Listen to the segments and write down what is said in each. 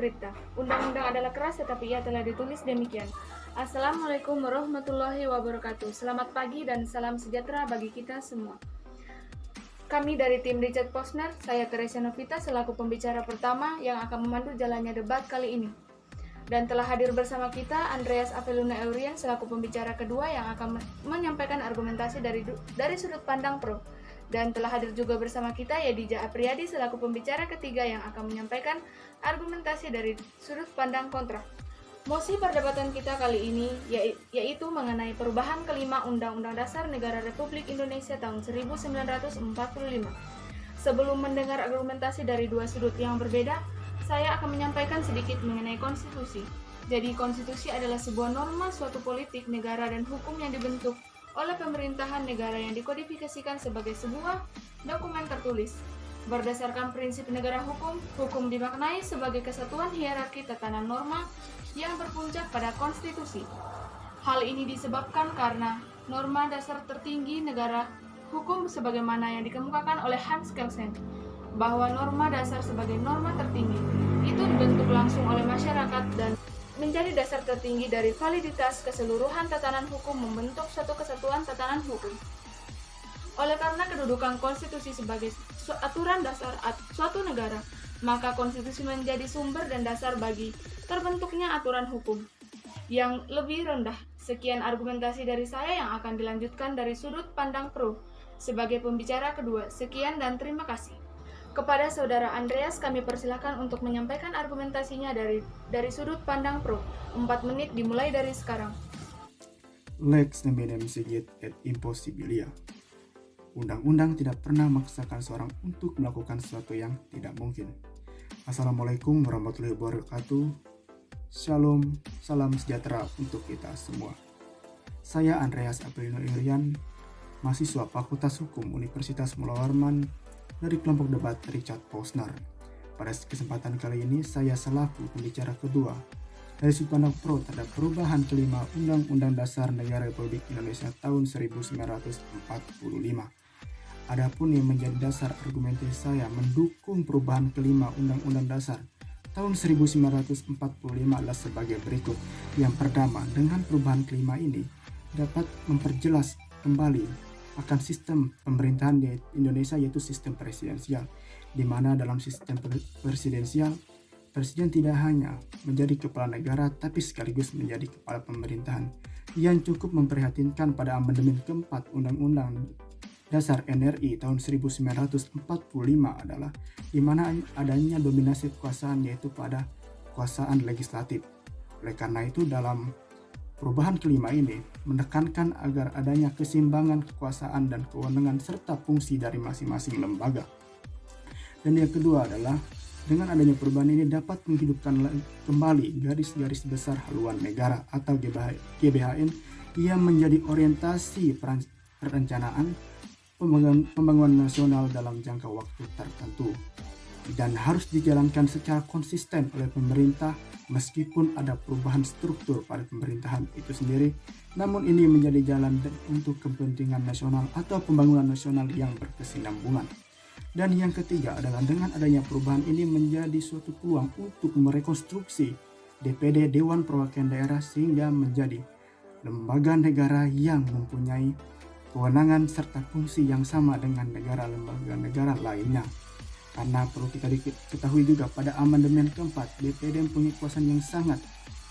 scripta. Undang-undang adalah keras tetapi ia telah ditulis demikian. Assalamualaikum warahmatullahi wabarakatuh. Selamat pagi dan salam sejahtera bagi kita semua. Kami dari tim Richard Posner, saya Teresia Novita selaku pembicara pertama yang akan memandu jalannya debat kali ini. Dan telah hadir bersama kita Andreas Aveluna Eurian selaku pembicara kedua yang akan menyampaikan argumentasi dari sudut pandang pro. Dan telah hadir juga bersama kita Yadija Apriyadi selaku pembicara ketiga yang akan menyampaikan argumentasi dari sudut pandang kontra. Mosi perdebatan kita kali ini yaitu mengenai perubahan kelima Undang-Undang Dasar Negara Republik Indonesia tahun 1945. Sebelum mendengar argumentasi dari dua sudut yang berbeda, saya akan menyampaikan sedikit mengenai konstitusi. Jadi konstitusi adalah sebuah norma suatu politik, negara, dan hukum yang dibentuk oleh pemerintahan negara yang dikodifikasikan sebagai sebuah dokumen tertulis. Berdasarkan prinsip negara hukum, hukum dimaknai sebagai kesatuan hierarki tatanan norma yang berpuncak pada konstitusi. Hal ini disebabkan karena norma dasar tertinggi negara hukum sebagaimana yang dikemukakan oleh Hans Kelsen, bahwa norma dasar sebagai norma tertinggi itu dibentuk langsung oleh masyarakat dan menjadi dasar tertinggi dari validitas keseluruhan tatanan hukum membentuk suatu kesatuan tatanan hukum. Oleh karena kedudukan konstitusi sebagai aturan dasar suatu negara, maka konstitusi menjadi sumber dan dasar bagi terbentuknya aturan hukum yang lebih rendah. Sekian argumentasi dari saya yang akan dilanjutkan dari sudut pandang pro sebagai pembicara kedua. Sekian dan terima kasih. Kepada Saudara Andreas kami persilakan untuk menyampaikan argumentasinya dari sudut pandang pro. 4 menit dimulai dari sekarang. Lex neminem sigit et impossibilia. Undang-undang tidak pernah memaksakan seorang untuk melakukan sesuatu yang tidak mungkin. Assalamualaikum warahmatullahi wabarakatuh. Shalom, salam sejahtera untuk kita semua. Saya Andreas Avelino Eurian, mahasiswa Fakultas Hukum Universitas Mula Warman dari kelompok debat Richard Posner. Pada kesempatan kali ini saya selaku pembicara kedua dari sudut pandang pro terhadap perubahan kelima Undang-Undang Dasar Negara Republik Indonesia tahun 1945. Adapun yang menjadi dasar argumentasi saya mendukung perubahan kelima Undang-Undang Dasar tahun 1945 adalah sebagai berikut. Yang pertama, dengan perubahan kelima ini dapat memperjelas kembali akan sistem pemerintahan di Indonesia, yaitu sistem presidensial, di mana dalam sistem presidensial presiden tidak hanya menjadi kepala negara tapi sekaligus menjadi kepala pemerintahan. Yang cukup memprihatinkan pada amandemen keempat Undang-Undang Dasar NRI tahun 1945 adalah di mana adanya dominasi kekuasaan, yaitu pada kekuasaan legislatif. Oleh karena itu dalam perubahan kelima ini menekankan agar adanya keseimbangan kekuasaan dan kewenangan serta fungsi dari masing-masing lembaga. Dan yang kedua adalah dengan adanya perubahan ini dapat menghidupkan kembali garis-garis besar haluan negara atau GBHN yang menjadi orientasi perencanaan pembangunan nasional dalam jangka waktu tertentu dan harus dijalankan secara konsisten oleh pemerintah. Meskipun ada perubahan struktur pada pemerintahan itu sendiri, namun ini menjadi jalan untuk kepentingan nasional atau pembangunan nasional yang berkesinambungan. Dan yang ketiga adalah dengan adanya perubahan ini menjadi suatu peluang untuk merekonstruksi DPD Dewan Perwakilan Daerah sehingga menjadi lembaga negara yang mempunyai kewenangan serta fungsi yang sama dengan lembaga negara lainnya. Karena perlu kita ketahui juga pada amandemen keempat DPD mempunyai kekuasaan yang sangat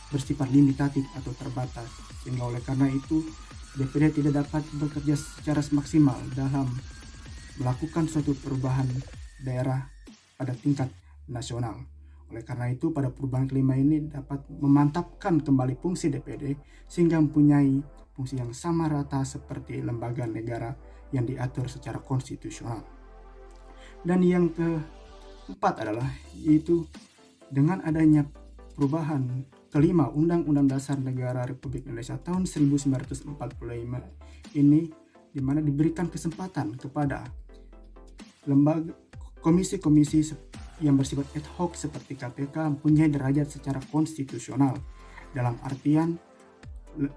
bersifat limitatif atau terbatas, sehingga oleh karena itu DPD tidak dapat bekerja secara maksimal dalam melakukan suatu perubahan daerah pada tingkat nasional. Oleh karena itu pada perubahan kelima ini dapat memantapkan kembali fungsi DPD sehingga mempunyai fungsi yang sama rata seperti lembaga negara yang diatur secara konstitusional. Dan yang keempat adalah yaitu dengan adanya perubahan kelima Undang-Undang Dasar Negara Republik Indonesia tahun 1945 ini, di mana diberikan kesempatan kepada lembaga komisi-komisi yang bersifat ad hoc seperti KPK mempunyai derajat secara konstitusional, dalam artian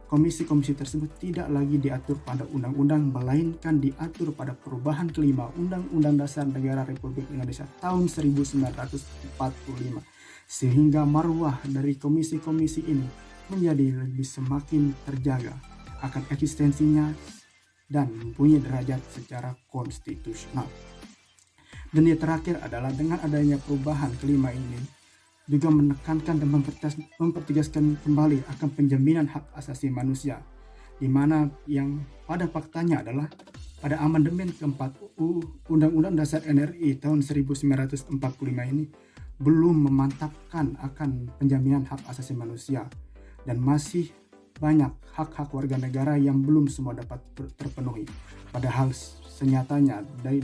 komisi-komisi tersebut tidak lagi diatur pada undang-undang melainkan diatur pada perubahan kelima Undang-Undang Dasar Negara Republik Indonesia tahun 1945 sehingga marwah dari komisi-komisi ini menjadi lebih semakin terjaga akan eksistensinya dan mempunyai derajat secara konstitusional. Dan yang terakhir adalah dengan adanya perubahan kelima ini juga menekankan dan mempertegaskan kembali akan penjaminan hak asasi manusia, di mana yang pada faktanya adalah pada amandemen keempat Undang-Undang Dasar RI tahun 1945 ini belum memantapkan akan penjaminan hak asasi manusia, dan masih banyak hak-hak warga negara yang belum semua dapat terpenuhi. Padahal senyatanya dari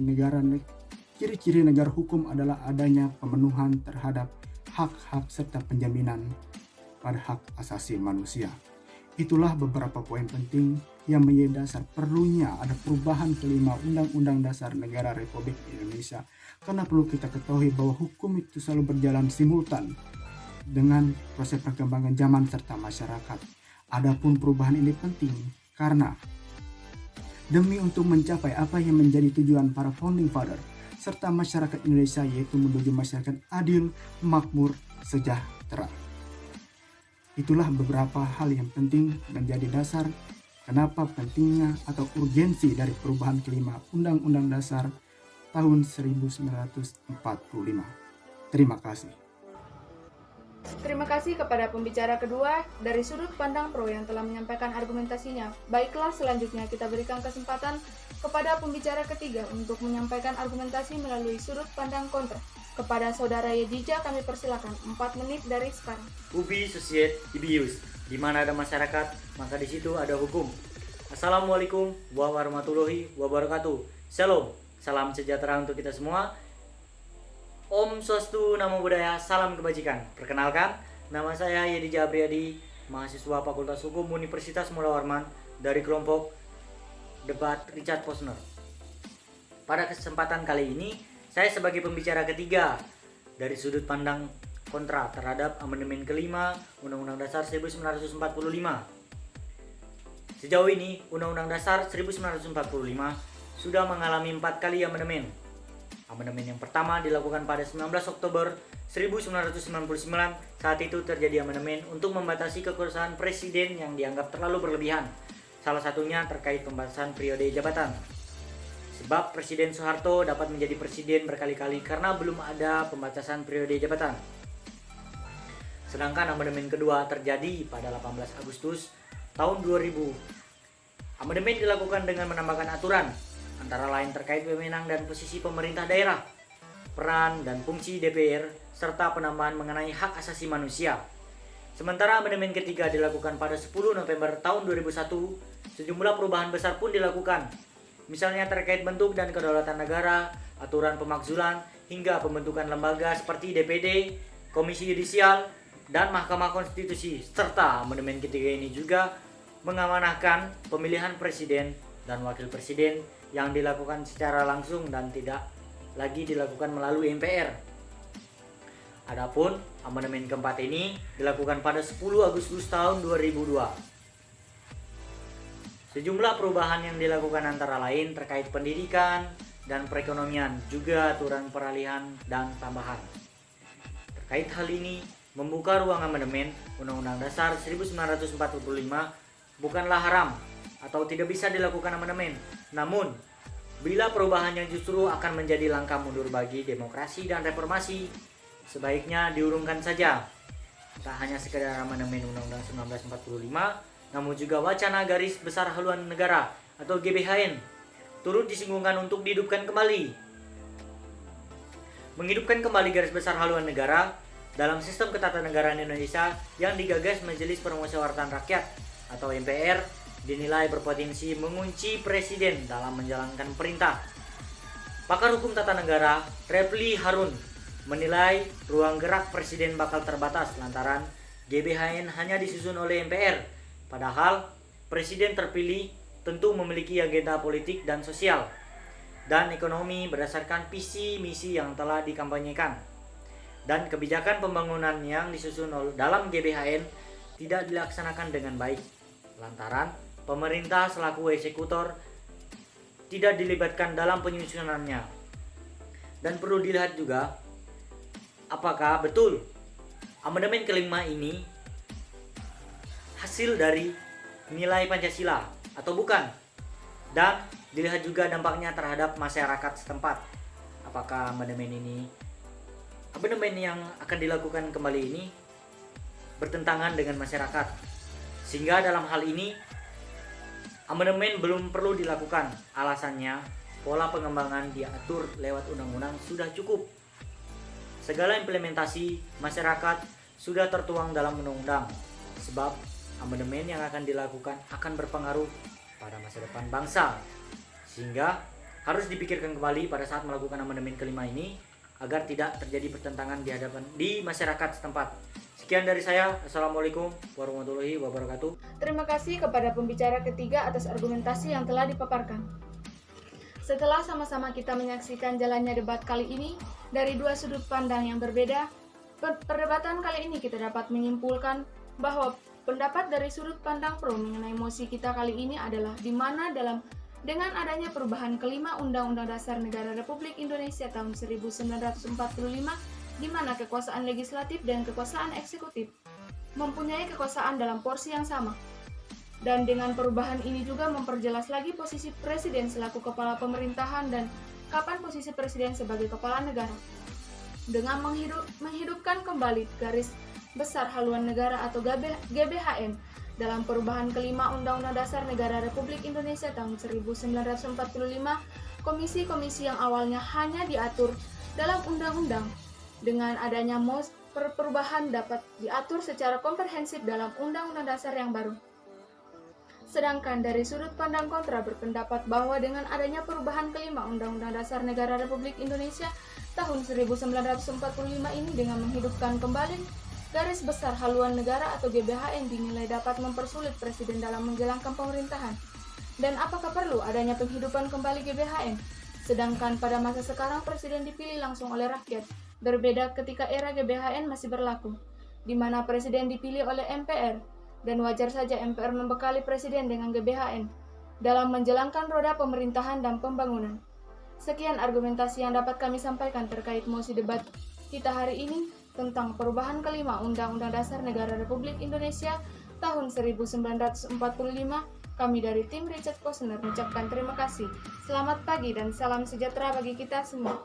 ciri-ciri negara hukum adalah adanya pemenuhan terhadap hak-hak serta penjaminan pada hak asasi manusia. Itulah beberapa poin penting yang menjadi dasar perlunya ada perubahan kelima Undang-Undang Dasar Negara Republik Indonesia. Karena perlu kita ketahui bahwa hukum itu selalu berjalan simultan dengan proses perkembangan zaman serta masyarakat. Adapun perubahan ini penting karena demi untuk mencapai apa yang menjadi tujuan para founding father serta masyarakat Indonesia, yaitu menuju masyarakat adil, makmur, sejahtera. Itulah beberapa hal yang penting menjadi dasar kenapa pentingnya atau urgensi dari perubahan kelima Undang-Undang Dasar tahun 1945. Terima kasih. Terima kasih kepada pembicara kedua dari sudut pandang pro yang telah menyampaikan argumentasinya. Baiklah, selanjutnya kita berikan kesempatan kepada pembicara ketiga untuk menyampaikan argumentasi melalui sudut pandang kontra. Kepada Saudara Yedija kami persilakan 4 menit dari sekarang. Ubi societ ibius, di mana ada masyarakat, maka di situ ada hukum. Assalamualaikum warahmatullahi wabarakatuh. Shalom, salam sejahtera untuk kita semua. Om Swastiastu, Namo Buddhaya, salam kebajikan. Perkenalkan, nama saya Yedija Abriyadi, mahasiswa Fakultas Hukum Universitas Mula Warman dari kelompok debat Richard Posner. Pada kesempatan kali ini, saya sebagai pembicara ketiga dari sudut pandang kontra terhadap amandemen kelima Undang-Undang Dasar 1945. Sejauh ini, Undang-Undang Dasar 1945 sudah mengalami 4 kali amandemen. Amandemen yang pertama dilakukan pada 19 Oktober 1999. Saat itu terjadi amandemen untuk membatasi kekuasaan presiden yang dianggap terlalu berlebihan. Salah satunya terkait pembatasan periode jabatan. Sebab Presiden Soeharto dapat menjadi presiden berkali-kali karena belum ada pembatasan periode jabatan. Sedangkan amandemen kedua terjadi pada 18 Agustus tahun 2000. Amandemen dilakukan dengan menambahkan aturan antara lain terkait wewenang dan posisi pemerintah daerah, peran dan fungsi DPR, serta penambahan mengenai hak asasi manusia. Sementara amandemen ketiga dilakukan pada 10 November tahun 2001, sejumlah perubahan besar pun dilakukan. Misalnya terkait bentuk dan kedaulatan negara, aturan pemakzulan, hingga pembentukan lembaga seperti DPD, Komisi Yudisial, dan Mahkamah Konstitusi. Serta amandemen ketiga ini juga mengamanahkan pemilihan presiden dan wakil presiden yang dilakukan secara langsung dan tidak lagi dilakukan melalui MPR. Adapun amandemen keempat ini dilakukan pada 10 Agustus tahun 2002. Sejumlah perubahan yang dilakukan antara lain terkait pendidikan dan perekonomian, juga aturan peralihan dan tambahan. Terkait hal ini, membuka ruang amandemen Undang-Undang Dasar 1945 bukanlah haram atau tidak bisa dilakukan amandemen. Namun, bila perubahannya justru akan menjadi langkah mundur bagi demokrasi dan reformasi, sebaiknya diurungkan saja. Tak hanya sekedar amandemen Undang-Undang 1945, namun juga wacana garis besar haluan negara atau GBHN turut disinggungkan untuk dihidupkan kembali. Menghidupkan kembali garis besar haluan negara dalam sistem ketatanegaraan Indonesia yang digagas Majelis Permusyawaratan Rakyat atau MPR dinilai berpotensi mengunci presiden dalam menjalankan perintah. Pakar hukum tata negara Refli Harun menilai ruang gerak presiden bakal terbatas lantaran GBHN hanya disusun oleh MPR, padahal presiden terpilih tentu memiliki agenda politik dan sosial dan ekonomi berdasarkan visi misi yang telah dikampanyekan, dan kebijakan pembangunan yang disusun dalam GBHN tidak dilaksanakan dengan baik lantaran pemerintah selaku eksekutor tidak dilibatkan dalam penyusunannya. Dan perlu dilihat juga apakah betul amandemen kelima ini hasil dari nilai Pancasila atau bukan? Dan dilihat juga dampaknya terhadap masyarakat setempat. Apakah amandemen yang akan dilakukan kembali ini bertentangan dengan masyarakat, sehingga dalam hal ini amandemen belum perlu dilakukan. Alasannya, pola pengembangan diatur lewat undang-undang sudah cukup. Segala implementasi masyarakat sudah tertuang dalam undang-undang, sebab amandemen yang akan dilakukan akan berpengaruh pada masa depan bangsa, sehingga harus dipikirkan kembali pada saat melakukan amandemen kelima ini agar tidak terjadi pertentangan di masyarakat setempat. Sekian dari saya. Assalamualaikum warahmatullahi wabarakatuh. Terima kasih kepada pembicara ketiga atas argumentasi yang telah dipaparkan. Setelah sama-sama kita menyaksikan jalannya debat kali ini dari dua sudut pandang yang berbeda, perdebatan kali ini kita dapat menyimpulkan bahwa pendapat dari sudut pandang pro mengenai mosi kita kali ini adalah di mana dengan adanya perubahan kelima Undang-Undang Dasar Negara Republik Indonesia tahun 1945, di mana kekuasaan legislatif dan kekuasaan eksekutif mempunyai kekuasaan dalam porsi yang sama. Dan dengan perubahan ini juga memperjelas lagi posisi presiden selaku kepala pemerintahan dan kapan posisi presiden sebagai kepala negara. Dengan menghidupkan kembali garis besar haluan negara atau GBHN dalam perubahan kelima Undang-Undang Dasar Negara Republik Indonesia tahun 1945, komisi-komisi yang awalnya hanya diatur dalam undang-undang, dengan adanya perubahan dapat diatur secara komprehensif dalam Undang-Undang Dasar yang baru. Sedangkan dari sudut pandang kontra berpendapat bahwa dengan adanya perubahan kelima Undang-Undang Dasar Negara Republik Indonesia tahun 1945 ini dengan menghidupkan kembali garis besar haluan negara atau GBHN dinilai dapat mempersulit presiden dalam menjalankan pemerintahan. Dan apakah perlu adanya penghidupan kembali GBHN? Sedangkan pada masa sekarang presiden dipilih langsung oleh rakyat, berbeda ketika era GBHN masih berlaku, di mana presiden dipilih oleh MPR, dan wajar saja MPR membekali presiden dengan GBHN dalam menjalankan roda pemerintahan dan pembangunan. Sekian argumentasi yang dapat kami sampaikan terkait mosi debat kita hari ini tentang perubahan kelima Undang-Undang Dasar Negara Republik Indonesia tahun 1945. Kami dari tim Richard Posner mengucapkan terima kasih. Selamat pagi dan salam sejahtera bagi kita semua.